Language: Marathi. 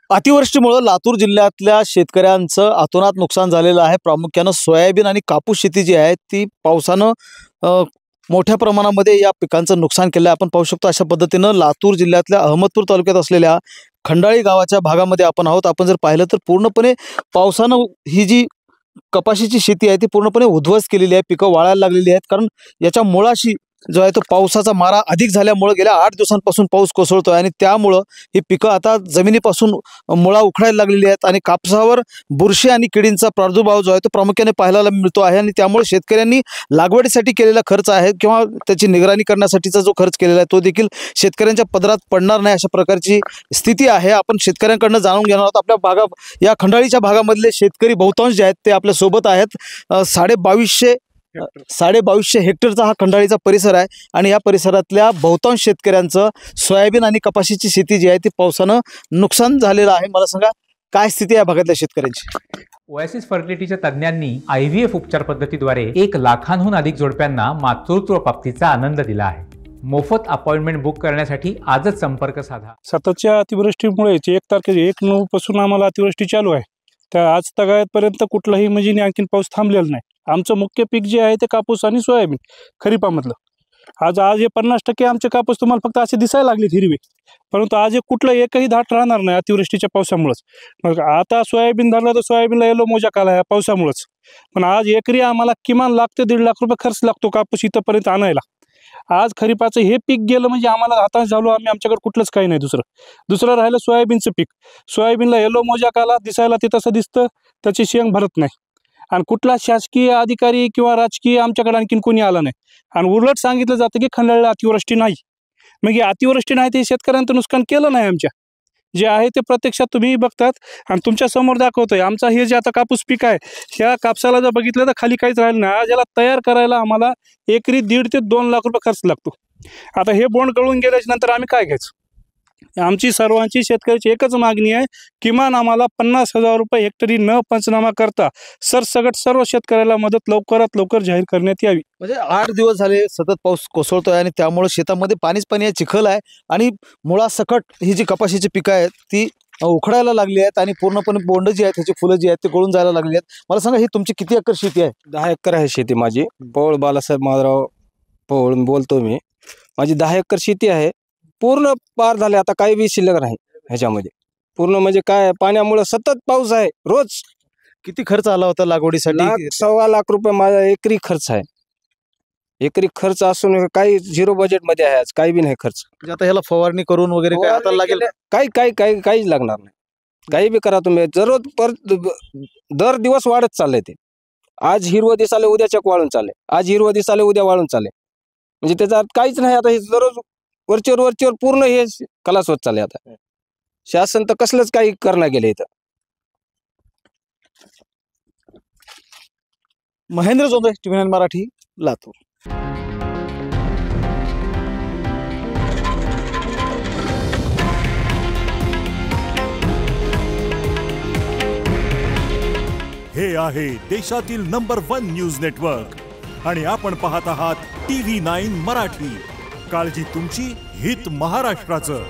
अतिवृष्टीमुळे लातूर जिल्ह्यातल्या शेतकऱ्यांचं अतोनात नुकसान झालेलं आहे। प्रामुख्यानं सोयाबीन आणि कापूस शेती जी आहे ती पावसानं मोठ्या प्रमाणामध्ये या पिकांचं नुकसान केलं आहे। आपण पाहू शकतो अशा पद्धतीनं लातूर जिल्ह्यातल्या अहमदपूर तालुक्यात असलेल्या खंडाळी गावाच्या भागामध्ये आपण आहोत। आपण जर पाहिलं तर पूर्णपणे पावसानं ही जी कपाशीची शेती आहे ती पूर्णपणे उद्ध्वस्त केलेली आहे। पिकं वाळायला लागलेली आहेत, कारण याच्या मुळाशी जो आहे तो पावसाचा मारा अधिक झाल्यामुळे गेल्या 8 दिवसांपासून पाऊस कोसळतोय आणि त्यामुळं ही पिकं आता जमिनीपासून मुळा उखडायला लागलेली आहेत आणि कापसावर बुरशी आणि किडींचा प्रादुर्भाव जो आहे तो प्रामुख्याने पाहायला मिळतो आहे। आणि त्यामुळे शेतकऱ्यांनी लागवडीसाठी केलेला खर्च आहे किंवा त्याची निगराणी करण्यासाठीचा जो खर्च केलेला आहे तो देखील शेतकऱ्यांच्या पदरात पडणार नाही, अशा प्रकारची स्थिती आहे। आपण शेतकऱ्यांकडून जाणून घेणार आहोत। आपल्या भागा या खंडाळीच्या भागामधले शेतकरी बहुतांश जे आहेत ते आपल्या सोबत आहेत। 2250 हेक्टरचा हा खंडाळीचा परिसर आहे आणि या परिसरातल्या बहुतांश शेतकऱ्यांचं सोयाबीन आणि कपाशीची शेती जी आहे ती पावसानं नुकसान झालेलं आहे। मला सांगा काय स्थिती आहे भागातल्या शेतकऱ्यांची? ओएसिस फर्टिलिटीच्या तज्ञांनी IVF उपचार पद्धतीद्वारे 1 लाखांहून अधिक जोडप्यांना मातृत्व प्राप्तीचा आनंद दिला आहे। मोफत अपॉइंटमेंट बुक करण्यासाठी आजच संपर्क साधा। सततच्या अतिवृष्टीमुळे 1 तारखेच्या 1/9 पासून आम्हाला अतिवृष्टी चालू आहे। त्या आज तगायतपर्यंत कुठलाही म्हणजे आणखीन पाऊस थांबलेला नाही। आमचं मुख्य पीक जे आहे ते कापूस आणि सोयाबीन खरीपामधलं। आज हे 50% आमचे कापूस तुम्हाला फक्त असे दिसायला लागले हिरवे, परंतु आज कुठलं एकही धाट राहणार नाही अतिवृष्टीच्या पावसामुळेच। मग आता सोयाबीन धरलं तर सोयाबीनला येलो मोजाक आला या पावसामुळेच। पण आज एकरी आम्हाला किमान लाख ते 1.5 लाख रुपये खर्च लागतो कापूस इथंपर्यंत आणायला। आज खरीपाचं हे पीक गेलं म्हणजे आम्हाला हाताश झालो आम्ही, आमच्याकडे कुठलंच काही नाही। दुसरं राहिलं सोयाबीनचं पीक। सोयाबीनला येलो मोजाक आला, दिसायला ते तसं दिसतं, त्याची शेंग भरत नाही आणि कुठला शासकीय अधिकारी किंवा राजकीय आमच्याकडे आणखीन कोणी आला नाही। आणि उलट सांगितलं जातं की खंडाळीला अतिवृष्टी नाही। मग ही अतिवृष्टी नाही ते शेतकऱ्यांचं नुकसान केलं नाही आमच्या, जे आहे ते प्रत्यक्षात तुम्ही बघतात आणि तुमच्या समोर दाखवतोय। आमचा हे जे आता कापूस पीक आहे ह्या कापसाला जर बघितलं तर खाली काहीच राहिलं नाही। आज याला तयार करायला आम्हाला एकरी 1.5 ते 2 लाख रुपये खर्च लागतो। आता हे बोंड गळून गेल्याच्या नंतर आम्ही काय घ्यायचं? आमची सर्वांची शेतकऱ्याची एकच मागणी आहे, किमान आम्हाला 50,000 रुपये हेक्टरी न पंचनामा करता सरसकट सर्व शेतकऱ्याला मदत लवकरात लवकर जाहीर करण्यात यावी। म्हणजे 8 दिवस झाले सतत पाऊस कोसळतोय आणि त्यामुळे शेतामध्ये पाणीच पाणी आहे, चिखल आहे आणि मुळासकट ही जी कपाशीची पिकं आहेत ती उखडायला लागली आहेत आणि पूर्णपणे बोंड जी आहेत त्याची फुलं जी आहेत ते गळून जायला लागली आहेत। मला सांगा ही तुमची किती एकर शेती आहे? 10 एकर आहे शेती माझी। पौळ बालासाहेब माधवराव पौळ बोलतो मी। माझी 10 एकर शेती आहे। पूर्ण पार झाले, आता काही बी शिल्लक नाही ह्याच्यामध्ये। पूर्ण म्हणजे काय पाण्यामुळे सतत पाऊस आहे रोज। किती खर्च आला होता लागवडीसाठी? 1.25 लाख रुपये माझा एकरी खर्च आहे। एकरी खर्च असून काही 0 बजेट मध्ये आहे, आज काही बी नाही खर्च। म्हणजे आता ह्याला फवारणी करून वगैरे काय आता लागेल? काहीच लागणार नाही। काही बी करा तुम्ही, जरूर दर दिवस वाढत चाललंय ते। आज हिरवं दिसाले उद्या चक वाळून चालले, आज हिरवं दिसाले उद्या वाळून चालले, म्हणजे त्याचा काहीच नाही। आता हे दररोज वरचेवर पूर्ण हे खलास होत चालले। आता शासन तर कसलंच काही करणं गेले इथं। महेंद्र जोंधळे, TV9 मराठी, लातूर। हे आहे देशातील नंबर 1 न्यूज नेटवर्क आणि आपण पाहत आहात TV9 मराठी। काळजी तुमची, हित महाराष्ट्राचं।